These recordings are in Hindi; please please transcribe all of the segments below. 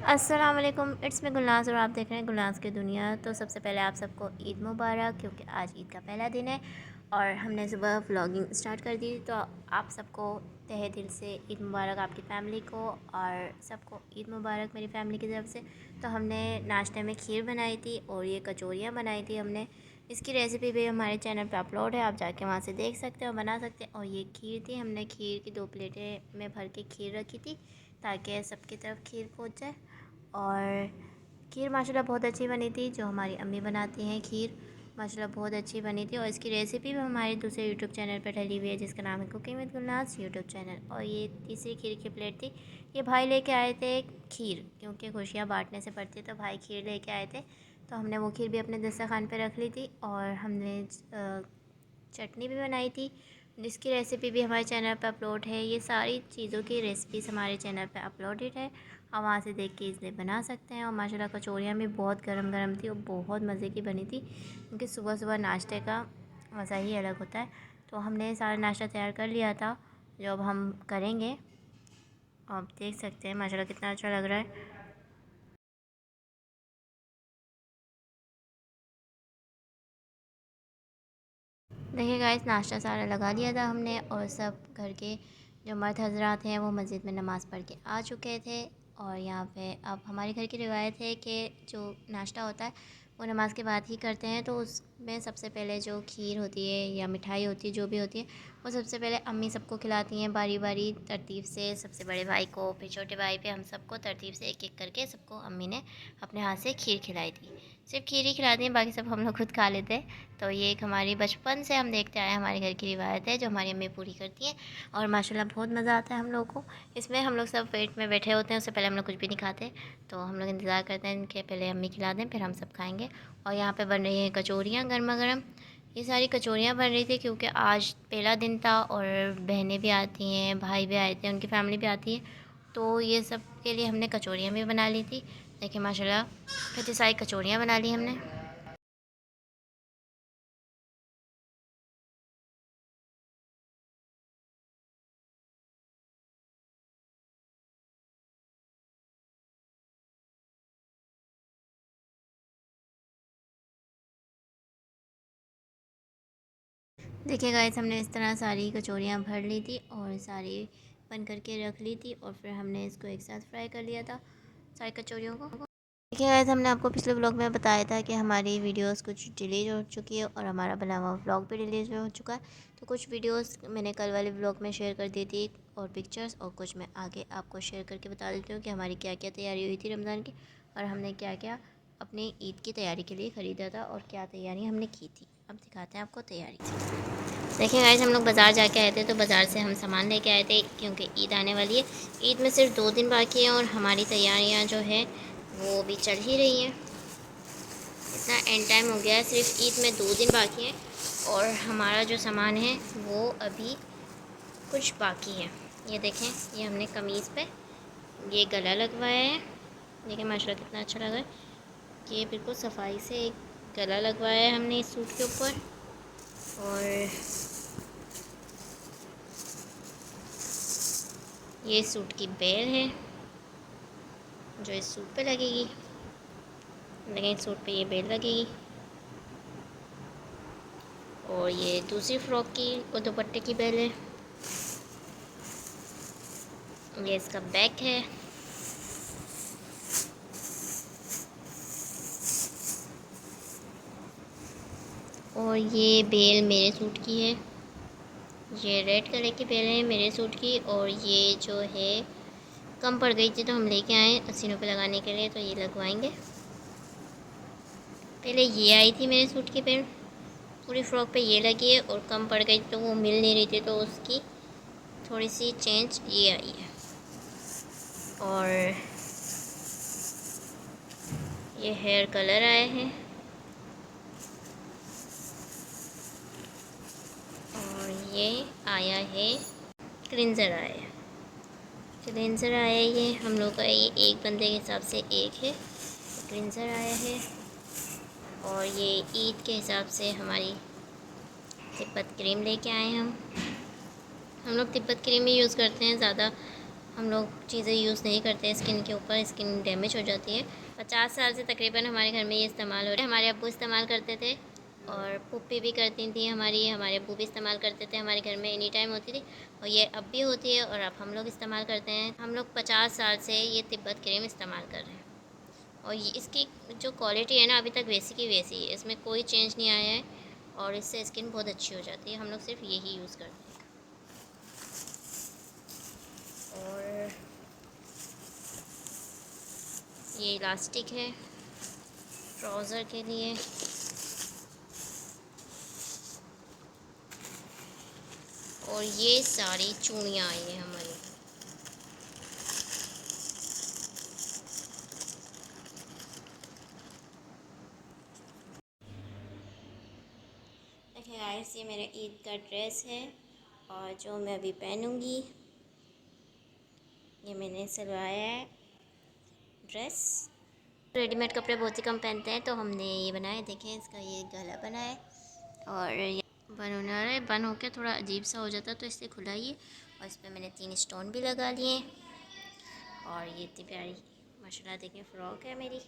अस्सलाम वालेकुम, इट्स मी गुलनाज़ और आप देख रहे हैं गुलनाज़ की दुनिया। तो सबसे पहले आप सबको ईद मुबारक, क्योंकि आज ईद का पहला दिन है और हमने सुबह व्लॉगिंग स्टार्ट कर दी। तो आप सबको तहे दिल से ईद मुबारक, आपकी फ़ैमिली को और सबको ईद मुबारक मेरी फ़ैमिली की तरफ से। तो हमने नाश्ते में खीर बनाई थी और ये कचौरियाँ बनाई थी हमने। इसकी रेसिपी भी हमारे चैनल पे अपलोड है, आप जाके वहाँ से देख सकते हो, बना सकते हैं। और ये खीर थी, हमने खीर की 2 प्लेटें में भर के खीर रखी थी ताकि सबकी तरफ खीर पहुँच जाए। और खीर माशाल्लाह बहुत अच्छी बनी थी, जो हमारी अम्मी बनाती हैं खीर माशाल्लाह बहुत अच्छी बनी थी। और इसकी रेसिपी भी हमारे दूसरे यूट्यूब चैनल पर डली हुई है, जिसका नाम है cooking with Gulnaz YouTube channel. और ये तीसरी खीर की प्लेट थी, ये भाई लेके आए थे खीर, क्योंकि खुशियाँ बांटने से पड़ती है, तो भाई खीर लेके आए थे। तो हमने वो खीर भी अपने दस्तरखान पर रख ली थी और हमने चटनी भी बनाई थी, जिसकी रेसिपी भी हमारे चैनल पर अपलोड है। ये सारी चीज़ों की रेसिपीज़ हमारे चैनल पर अपलोडेड है, आप वहाँ से देख के इसलिए बना सकते हैं। और माशाल्लाह कचौरियाँ भी बहुत गरम गरम थी और बहुत मज़े की बनी थी, क्योंकि सुबह सुबह नाश्ते का मज़ा ही अलग होता है। तो हमने सारा नाश्ता तैयार कर लिया था, जो अब हम करेंगे। आप देख सकते हैं माशाल्लाह कितना अच्छा लग रहा है। देखिए गाइस, नाश्ता सारा लगा दिया था हमने और सब घर के जो मर्द हजरात हैं वो मस्जिद में नमाज़ पढ़ के आ चुके थे। और यहाँ पे अब हमारे घर की रिवायत है कि जो नाश्ता होता है वो नमाज के बाद ही करते हैं। तो उसमें सबसे पहले जो खीर होती है या मिठाई होती है, जो भी होती है, वो सबसे पहले अम्मी सबको खिलाती हैं बारी बारी तरतीब से। सबसे बड़े भाई को, फिर छोटे भाई पे, हम सबको तरतीब से एक एक करके सबको अम्मी ने अपने हाथ से खीर खिलाई थी। सिर्फ खीर ही खिलाती हैं, बाकी सब हम लोग खुद खा लेते हैं। तो ये एक हमारी बचपन से हम देखते आए हमारे घर की रिवायत है, जो हमारी अम्मी पूरी करती हैं। और माशाल्लाह बहुत मज़ा आता है हम लोग को इसमें। हम लोग सब पेट में बैठे होते हैं, उससे पहले हम लोग कुछ भी नहीं खाते। तो हम लोग इंतज़ार करते हैं कि पहले अम्मी खिला दें, फिर हम सब खाएँगे। और यहाँ पे बन रही हैं कचौरियाँ गर्मा गर्म। ये सारी कचौरियाँ बन रही थी क्योंकि आज पहला दिन था और बहनें भी आती हैं, भाई भी आए थे, उनकी फैमिली भी आती है। तो ये सब के लिए हमने कचौरियाँ भी बना ली थी। देखिए माशाल्लाह कितनी सारी कचौरियाँ बना ली हमने। देखिए गाइस, हमने इस तरह सारी कचौरियाँ भर ली थी और सारी बन करके रख ली थी और फिर हमने इसको एक साथ फ्राई कर लिया था सारी कचौरियों को। देखिए गाइस, हमने आपको पिछले व्लॉग में बताया था कि हमारी वीडियोस कुछ डिलीट हो चुकी है और हमारा बना हुआ व्लॉग भी डिलीट हो चुका है। तो कुछ वीडियोस मैंने कल वाले व्लॉग में शेयर कर दी थी और पिक्चर्स, और कुछ मैं आगे आपको शेयर करके बता देती हूँ कि हमारी क्या क्या तैयारी हुई थी रमज़ान की, और हमने क्या क्या अपनी ईद की तैयारी के लिए ख़रीदा था और क्या तैयारी हमने की थी। अब दिखाते हैं आपको तैयारी। देखिए गाइस, हम लोग बाज़ार जाके आए थे, तो बाज़ार से हम सामान लेके आए थे क्योंकि ईद आने वाली है। ईद में सिर्फ 2 दिन बाकी हैं और हमारी तैयारियां जो है वो भी चल ही रही हैं। इतना एंड टाइम हो गया है, सिर्फ ईद में 2 दिन बाकी हैं और हमारा जो सामान है वो अभी कुछ बाकी है। ये देखें, ये हमने कमीज़ पे ये गला लगवाया है। देखिए माशाल्लाह कितना अच्छा लगा है कि ये बिल्कुल सफाई से एक गला लगवाया है हमने इस सूट के ऊपर। और ये सूट की बेल है जो इस सूट पे लगेगी, लेकिन इस सूट पे ये बेल लगेगी। और ये दूसरी फ़्रॉक की और दुपट्टे की बेल है। ये इसका बैक है। और ये बेल मेरे सूट की है, ये रेड कलर की बेल है मेरे सूट की। और ये जो है कम पड़ गई थी तो हम लेके आए सीनों पे लगाने के लिए, तो ये लगवाएंगे। पहले ये आई थी मेरे सूट की बेल, पूरी फ़्रॉक पे ये लगी है, और कम पड़ गई तो वो मिल नहीं रही थी, तो उसकी थोड़ी सी चेंज ये आई है। और ये हेयर कलर आए हैं। और ये आया है क्लिंजर आया है। क्लिंजर आया है, ये हम लोग का ये एक बंदे के हिसाब से एक है क्लिंजर आया है। और ये ईद के हिसाब से हमारी तिब्बत क्रीम लेके आए हैं हम लोग तिब्बत क्रीम ही यूज़ करते हैं ज़्यादा। हम लोग चीज़ें यूज़ नहीं करते स्किन के ऊपर, स्किन डैमेज हो जाती है। 50 साल से तकरीबन हमारे घर में ये इस्तेमाल हो रहा है। हमारे अब्बू इस्तेमाल करते थे और पुप्पी भी करती थी हमारे अब्बू भी इस्तेमाल करते थे, हमारे घर में एनी टाइम होती थी और ये अब भी होती है और अब हम लोग इस्तेमाल करते हैं। हम लोग 50 साल से ये तिब्बत क्रीम इस्तेमाल कर रहे हैं और ये इसकी जो क्वालिटी है ना अभी तक वैसी की वैसी है, इसमें कोई चेंज नहीं आया है और इससे स्किन बहुत अच्छी हो जाती है। हम लोग सिर्फ यही यूज़ करते हैं। और ये इलास्टिक है ट्राउज़र के लिए। और ये सारी चूड़ियाँ आई हैं हमारी। देखिए गाइस, ये मेरा ईद का ड्रेस है और जो मैं अभी पहनूंगी, ये मैंने सिलवाया है ड्रेस। रेडीमेड कपड़े बहुत ही कम पहनते हैं तो हमने ये बनाया। देखें, इसका ये गला बना है और ये बन होने वाला है। बन होकर थोड़ा अजीब सा हो जाता तो इससे खुला ही है और इस पर मैंने 3 स्टोन भी लगा लिए। और ये इतनी प्यारी माशाल्लाह देखें फ़्रॉक है मेरी,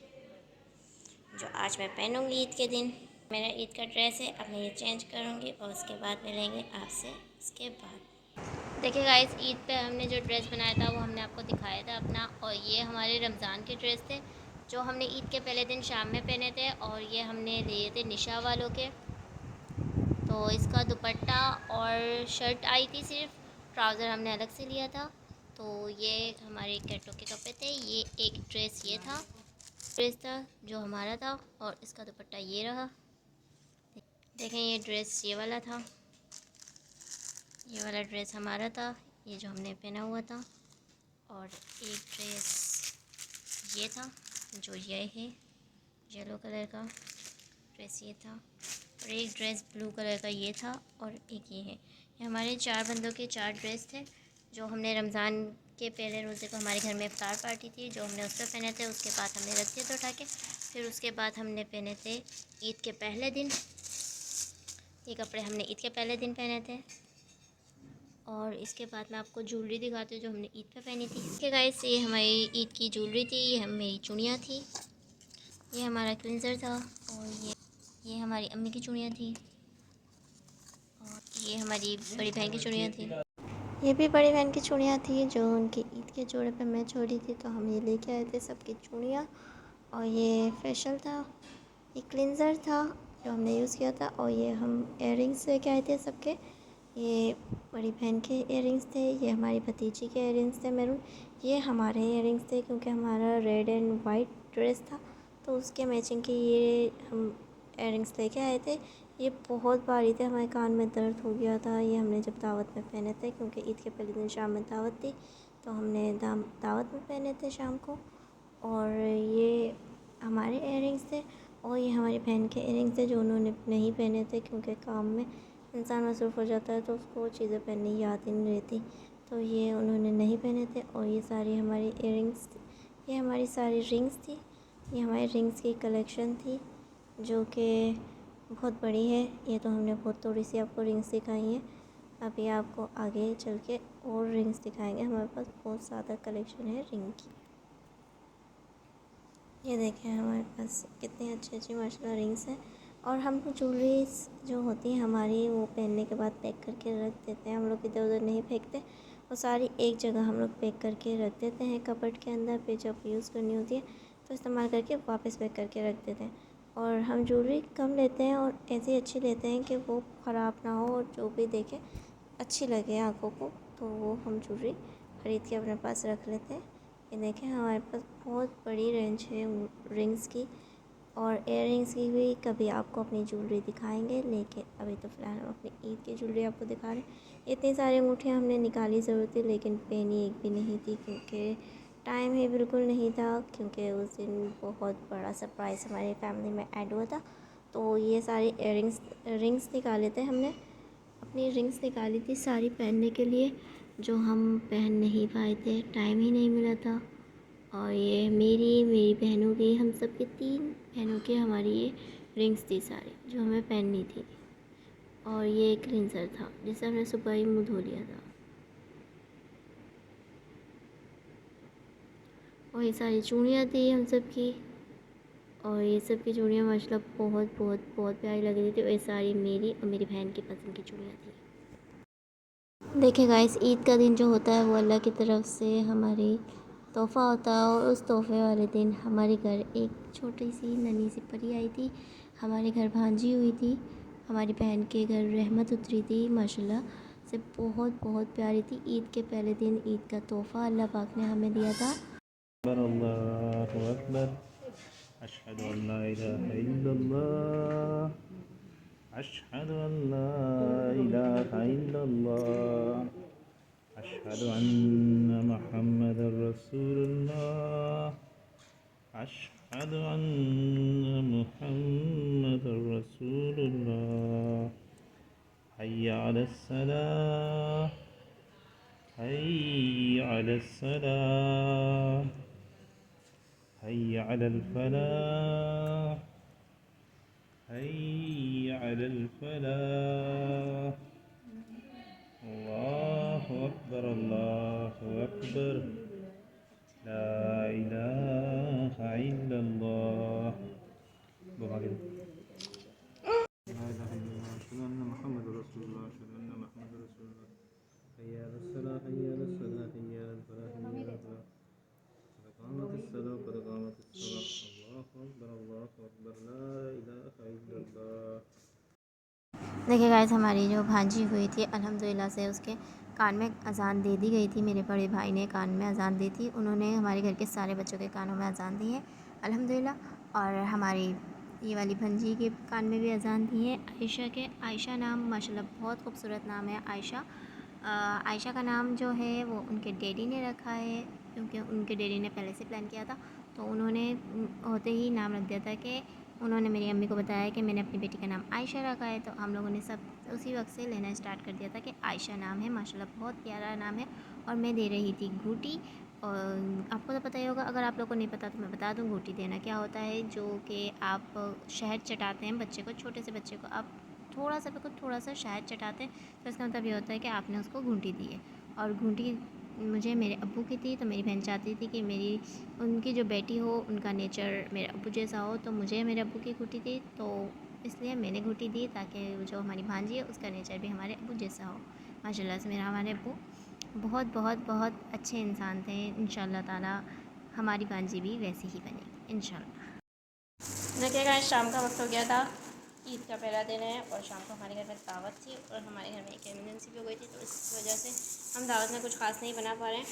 जो आज मैं पहनूंगी ईद के दिन। मेरा ईद का ड्रेस है, अब मैं ये चेंज करूँगी और उसके बाद मिलेंगे आपसे इसके बाद। देखिए गाइस, ईद पे हमने जो ड्रेस बनाया था वो हमने आपको दिखाया था अपना, और ये हमारे रमज़ान के ड्रेस थे जो हमने ईद के पहले दिन शाम में पहने थे और ये हमने लिए थे निशा वालों के। तो इसका दुपट्टा और शर्ट आई थी सिर्फ, ट्राउज़र हमने अलग से लिया था। तो ये हमारे कैटो के कपड़े थे। ये एक ड्रेस ये था, ड्रेस था जो हमारा था और इसका दुपट्टा ये रहा। देखें, ये ड्रेस ये वाला था, ये वाला ड्रेस हमारा था, ये जो हमने पहना हुआ था। और एक ड्रेस ये था जो ये है येलो कलर का ड्रेस ये था, और एक ड्रेस ब्लू कलर का ये था, और एक ये है। ये हमारे 4 बंदों के 4 ड्रेस थे जो हमने रमज़ान के पहले रोज़े को हमारे घर में इफ्तार पार्टी थी जो हमने उस पर पहने थे। उसके बाद हमने रख दिए थे उठा के, फिर उसके बाद हमने पहने थे ईद के पहले दिन। ये कपड़े हमने ईद के पहले दिन पहने थे। और इसके बाद मैं आपको ज्वेलरी दिखाती हूँ जो हमने ईद पे पहनी थी। इसके गाइस, ये हमारी ईद की ज्वेलरी थी, ये मेरी चूड़ियाँ थी, ये हमारा क्लिंजर था, और ये हमारी अम्मी की चूड़ियाँ थी, और ये हमारी बड़ी बहन की चूड़ियाँ थी। ये भी बड़ी बहन की चूड़ियाँ थी जो उनकी ईद के जोड़े पे मैच हो रही थी, तो हम ये लेके आए थे सबकी चूड़ियाँ। और ये फेशियल था, ये क्लिंजर था जो हमने यूज़ किया था, और ये हम इयररिंग्स लेके आए थे सबके। ये बड़ी बहन के इयररिंग्स थे, ये हमारी भतीजी के इयररिंग्स थे मैरून, ये हमारे इयररिंग्स थे क्योंकि हमारा रेड एंड वाइट ड्रेस था तो उसके मैचिंग के ये हम इयररिंग्स लेके आए थे। ये बहुत भारी थे, हमारे कान में दर्द हो गया था। ये हमने जब दावत में पहने थे क्योंकि ईद के पहले दिन शाम में दावत थी, तो हमने दावत में पहने थे शाम को। और ये हमारे इयररिंग्स थे, और ये हमारी बहन के इयररिंग्स थे जो उन्होंने नहीं पहने थे क्योंकि काम में इंसान मसरूफ़ हो जाता है तो उसको चीज़ें पहननी याद ही नहीं रहती, तो ये उन्होंने नहीं पहने थे। और ये सारी हमारी इयररिंग्स, ये हमारी सारी रिंग्स थी, ये हमारी रिंग्स की कलेक्शन थी जो कि बहुत बड़ी है। ये तो हमने बहुत थोड़ी सी आपको रिंग्स दिखाई हैं, अभी आपको आगे चल के और रिंग्स दिखाएंगे। हमारे पास बहुत ज़्यादा कलेक्शन है रिंग की। ये देखें हमारे पास कितनी अच्छी अच्छी माशाल्लाह रिंग्स हैं। और हम ज्वेलरी जो होती है हमारी वो पहनने के बाद पैक करके रख देते हैं, हम लोग इधर उधर नहीं फेंकते, वो सारी एक जगह हम लोग पैक करके रख देते हैं कपबोर्ड के अंदर पे। जब यूज़ करनी होती है तो इस्तेमाल करके वापस पैक करके रख देते हैं। और हम ज्वेलरी कम लेते हैं और ऐसी अच्छी लेते हैं कि वो ख़राब ना हो और जो भी देखे अच्छी लगे आँखों को, तो वो हम ज्वेलरी ख़रीद के अपने पास रख लेते हैं। ये देखें हमारे पास बहुत बड़ी रेंज है रिंग्स की और इयररिंग्स की भी। कभी आपको अपनी ज्वेलरी दिखाएंगे, लेकिन अभी तो फ़िलहाल हम अपनी ईद की ज्वेलरी आपको दिखा रहे हैं। इतनी सारी अंगूठियाँ हमने निकाली ज़रूर थी लेकिन पहनी एक भी नहीं थी क्योंकि टाइम ही बिल्कुल नहीं था, क्योंकि उस दिन बहुत बड़ा सरप्राइज़ हमारी फैमिली में ऐड हुआ था। तो ये सारी रिंग्स निकाले थे हमने, अपनी रिंग्स निकाली थी सारी पहनने के लिए जो हम पहन नहीं पाए थे, टाइम ही नहीं मिला था। और ये मेरी बहनों की, हम सब के 3 बहनों की हमारी ये रिंग्स थी सारी जो हमें पहननी थी। और ये क्लिंजर था जिसे हमने सुबह ही मुँह धो लिया था। और ये सारी चूड़ियाँ थी हम सब की, और ये सब की चूड़ियाँ माशाल्लाह बहुत बहुत बहुत प्यारी लग रही थी, और ये सारी मेरी और मेरी बहन की पसंद की चूड़ियाँ थी। देखिए गाइस, ईद का दिन जो होता है वो अल्लाह की तरफ से हमारी तोहफ़ा होता है, और उस तोहफ़े वाले दिन हमारे घर एक छोटी सी नन्ही सी परी आई थी। हमारे घर भांजी हुई थी, हमारी बहन के घर रहमत उतरी थी, माशाल्लाह से बहुत बहुत प्यारी थी। ईद के पहले दिन ईद का तोहफ़ा अल्लाह पाक ने हमें दिया था। अल्लाहु अकबर। अशहदु अल्ला इलाहा इल्लल्लाह। अशहदु अल्ला इलाहा इल्लल्लाह। अशहदु अन्ना मुहम्मदुर रसूलुल्लाह। अशहदु अन्ना मुहम्मदुर रसूलुल्लाह। हय्या अलस सलाह। हय्या अलस सलाह। हय्या अलल फलाह। हय्या अलल फलाह। अल्लाहु अकबर अल्लाहु अकबर। ला इलाहा इल्लल्लाह। ला इलाहा इल्लल्लाह। अशहदु अन्ना मुहम्मदुर रसूलुल्लाह। अशहदु अन्ना मुहम्मदुर रसूलुल्लाह। हय्या अलस सलाह। हय्या अलस सलाह। हय्या अलल फलाह। हय्या अलल फलाह। क़द क़ामतिस सलाह। क़द क़ामतिस सलाह। अल्लाहु अकबर अल्लाहु अकबर। ला इलाहा इल्लल्लाह। देखिए गाइस, हमारी जो भांजी हुई थी अल्हम्दुलिल्लाह से उसके कान में अज़ान दे दी गई थी। मेरे बड़े भाई ने कान में अज़ान दी थी, उन्होंने हमारे घर के सारे बच्चों के कानों में अज़ान दी है अल्हम्दुलिल्लाह। और हमारी ये वाली भंजी के कान में भी अज़ान दी है आयशा के। आयशा नाम माशाल्लाह बहुत खूबसूरत नाम है आयशा। आयशा का नाम जो है वो उनके डैडी ने रखा है, क्योंकि उनके डैडी ने पहले से प्लान किया था, तो उन्होंने होते ही नाम रख दिया था कि उन्होंने मेरी अम्मी को बताया कि मैंने अपनी बेटी का नाम आयशा रखा है, तो हम लोगों ने सब उसी वक्त से लेना स्टार्ट कर दिया था कि आयशा नाम है। माशाल्लाह बहुत प्यारा नाम है। और मैं दे रही थी घूटी, और आपको तो पता ही होगा, अगर आप लोगों को नहीं पता तो मैं बता दूँ घूटी देना क्या होता है। जो कि आप शहद चटाते हैं बच्चे को, छोटे से बच्चे को आप थोड़ा सा बिल्कुल थोड़ा सा शहद चटाते हैं, तो इसका मतलब ये होता है कि आपने उसको घूंटी दी है। और घूंटी मुझे मेरे अब्बू की थी, तो मेरी बहन चाहती थी कि मेरी उनकी जो बेटी हो उनका नेचर मेरे अब्बू जैसा हो, तो मुझे मेरे अब्बू की घूंटी थी, तो इसलिए मैंने घूंटी दी ताकि जो हमारी भांजी है उसका नेचर भी हमारे अब्बू जैसा हो। माशाल्लाह से मेरा हमारे अब्बू बहुत बहुत बहुत अच्छे इंसान थे। इंशाल्लाह ताला हमारी भांजी भी वैसी ही बनेगी इंशाल्लाह। देखिए गाइस, शाम का वक्त हो गया था, ईद का पहला दिन है, और शाम को हमारे घर में दावत थी, और हमारे घर में एक एमरजेंसी भी हो गई थी, तो इस वजह से हम दावत में कुछ खास नहीं बना पा रहे हैं।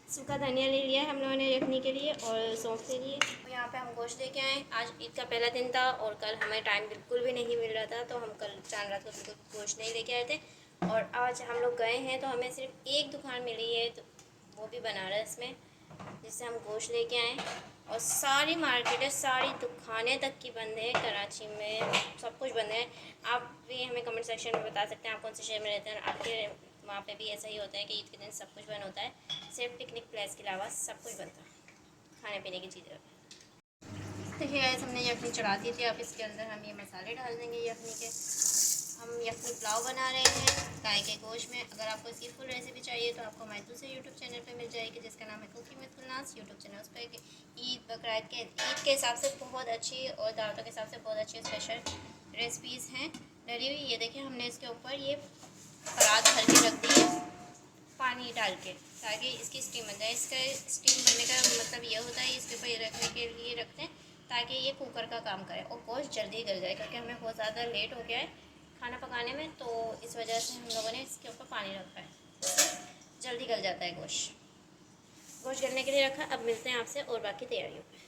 सूखा धनिया ले लिया है हम लोगों ने रखने के लिए, और सौंफ ले लिए, और यहाँ पे हम गोश्त लेके आए। आज ईद का पहला दिन था, और कल हमें टाइम बिल्कुल भी नहीं मिल रहा था, तो हम कल चांद रात को बिल्कुल गोश्त नहीं लेके आए थे। और आज हम लोग गए हैं तो हमें सिर्फ एक दुकान मिली है, तो वो भी बनारस में, जिससे हम गोश्त लेके आए। और सारी मार्केटें, सारी दुकानें तक की बंद है कराची में, सब कुछ बंद है। आप भी हमें कमेंट सेक्शन में बता सकते हैं आप कौन से शहर में रहते हैं, आपके वहाँ पे भी ऐसा ही होता है कि ईद के दिन सब कुछ बंद होता है, सिर्फ पिकनिक प्लेस के अलावा सब कुछ बंद था, खाने पीने की चीज़ें। देखिए गाइस, हमने यखनी चढ़ा दी थी, अब इसके अंदर हम ये मसाले डाल देंगे यखनी के। हम यखनी पुलाव बना रहे हैं गाय के गोश्त में। अगर आपको इसकी फुल रेसिपी चाहिए तो आपको हमारे दूसरे यूट्यूब चैनल पे मिल जाएगी, जिसका नाम है cooking with Gulnaz YouTube channel. उस पर ईद बकरीद के ईद के हिसाब से बहुत अच्छी, और दावतों के हिसाब से बहुत अच्छी स्पेशल रेसिपीज़ हैं डली हुई। ये देखिए, हमने इसके ऊपर ये परात भर के रख दी है पानी डाल के, ताकि इसकी स्टीम बन जाए। इसका स्टीम बनने का मतलब ये होता है, इसके ऊपर ये रखने के लिए रखते हैं ताकि ये कुकर का काम करे और गोश्त जल्दी गल जाए, क्योंकि हमें बहुत ज़्यादा लेट हो गया है खाना पकाने में, तो इस वजह से हम लोगों ने इसके ऊपर पानी रखा है, इससे जल्दी गल जाता है गोश्त गलने के लिए रखा। अब मिलते हैं आपसे और बाकी तैयारियों पे।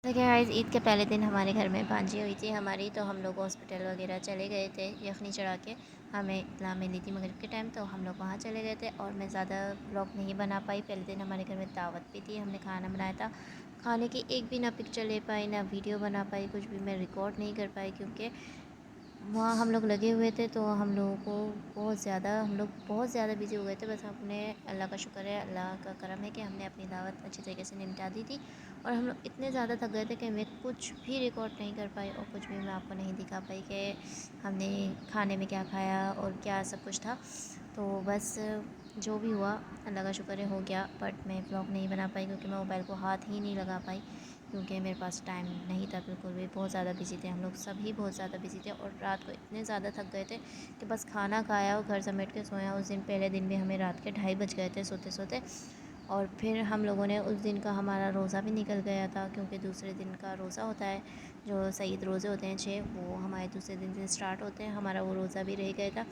देखिए गाइस, ईद के पहले दिन हमारे घर में भांजी हुई थी हमारी, तो हम लोग हॉस्पिटल वगैरह चले गए थे यखनी चढ़ा के। हमें इत्तला मिली थी मगरिब के टाइम, तो हम लोग वहाँ चले गए थे, और मैं ज़्यादा व्लॉग नहीं बना पाई। पहले दिन हमारे घर में दावत भी थी, हमने खाना बनाया था, खाने की एक भी ना पिक्चर ले पाई ना वीडियो बना पाई, कुछ भी मैं रिकॉर्ड नहीं कर पाई, क्योंकि वहाँ हम लोग लगे हुए थे, तो हम लोगों को हम लोग बहुत ज़्यादा बिज़ी हो गए थे। बस हमने, अल्लाह का शुक्र है, अल्लाह का करम है कि हमने अपनी दावत अच्छी तरीके से निपटा दी थी। और हम लोग इतने ज़्यादा थक गए थे कि मैं कुछ भी रिकॉर्ड नहीं कर पाई, और कुछ भी मैं आपको नहीं दिखा पाई कि हमने खाने में क्या खाया और क्या सब कुछ था। तो बस जो भी हुआ अल्लाह का शुक्र है हो गया। बट मैं व्लॉग नहीं बना पाई क्योंकि मैं मोबाइल को हाथ ही नहीं लगा पाई, क्योंकि मेरे पास टाइम नहीं था बिल्कुल भी। बहुत ज़्यादा बिजी थे हम लोग, सभी बहुत ज़्यादा बिजी थे और रात को इतने ज़्यादा थक गए थे कि बस खाना खाया और घर समेट के सोया। उस दिन पहले दिन भी हमें रात के 2:30 बज गए थे सोते सोते। और फिर हम लोगों ने उस दिन का हमारा रोज़ा भी निकल गया था, क्योंकि दूसरे दिन का रोज़ा होता है, जो सईद रोज़े होते हैं 6, वो हमारे दूसरे दिन से स्टार्ट होते हैं। हमारा वो रोज़ा भी रह गया था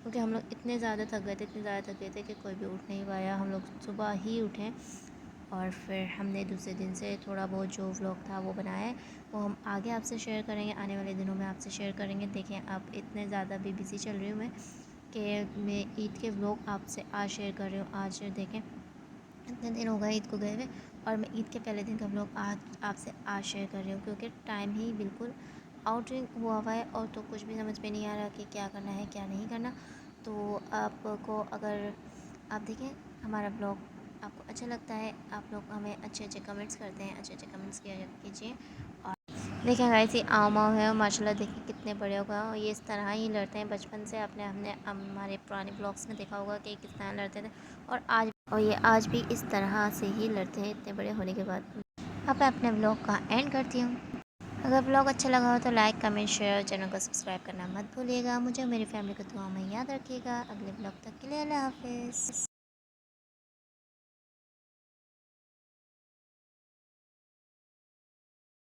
क्योंकि हम लोग इतने ज़्यादा थक गए थे, इतने ज़्यादा थक गए थे कि कोई भी उठ नहीं पाया। हम लोग सुबह ही उठे और फिर हमने दूसरे दिन से थोड़ा बहुत जो व्लॉग था वो बनाया है, वो हम आगे आपसे शेयर करेंगे, आने वाले दिनों में आपसे शेयर करेंगे। देखें, अब इतने ज़्यादा भी बिज़ी चल रही हूँ मैं कि मैं ईद के व्लॉग आपसे आज शेयर कर रही हूँ। आज देखें इतने दिन हो गए ईद को गए हुए और मैं ईद के पहले दिन का व्लॉग आज आपसे आज शेयर कर रही हूँ, क्योंकि टाइम ही बिल्कुल आउटिंग हुआ हुआ है और तो कुछ भी समझ में नहीं आ रहा कि क्या करना है क्या नहीं करना। तो आपको अगर आप देखें हमारा ब्लॉग आपको अच्छा लगता है, आप लोग हमें अच्छे अच्छे कमेंट्स करते हैं, अच्छे अच्छे कमेंट्स किया कीजिए। और देखें गाइस, ये आव माव है और माशाल्लाह देखिए कितने बड़े हो गए और ये इस तरह ही लड़ते हैं बचपन से। हमने हमारे पुराने ब्लॉग्स में देखा होगा कि किस तरह लड़ते थे और ये आज भी इस तरह से ही लड़ते हैं इतने बड़े होने के बाद। अब मैं अपने ब्लॉग का एंड करती हूँ। अगर ब्लॉग अच्छा लगा हो तो लाइक कमेंट शेयर और चैनल को सब्सक्राइब करना मत भूलिएगा। मुझे और मेरी फैमिली को दुआ में याद रखिएगा। अगले ब्लॉग तक के लिए अल्लाह हाफिज़।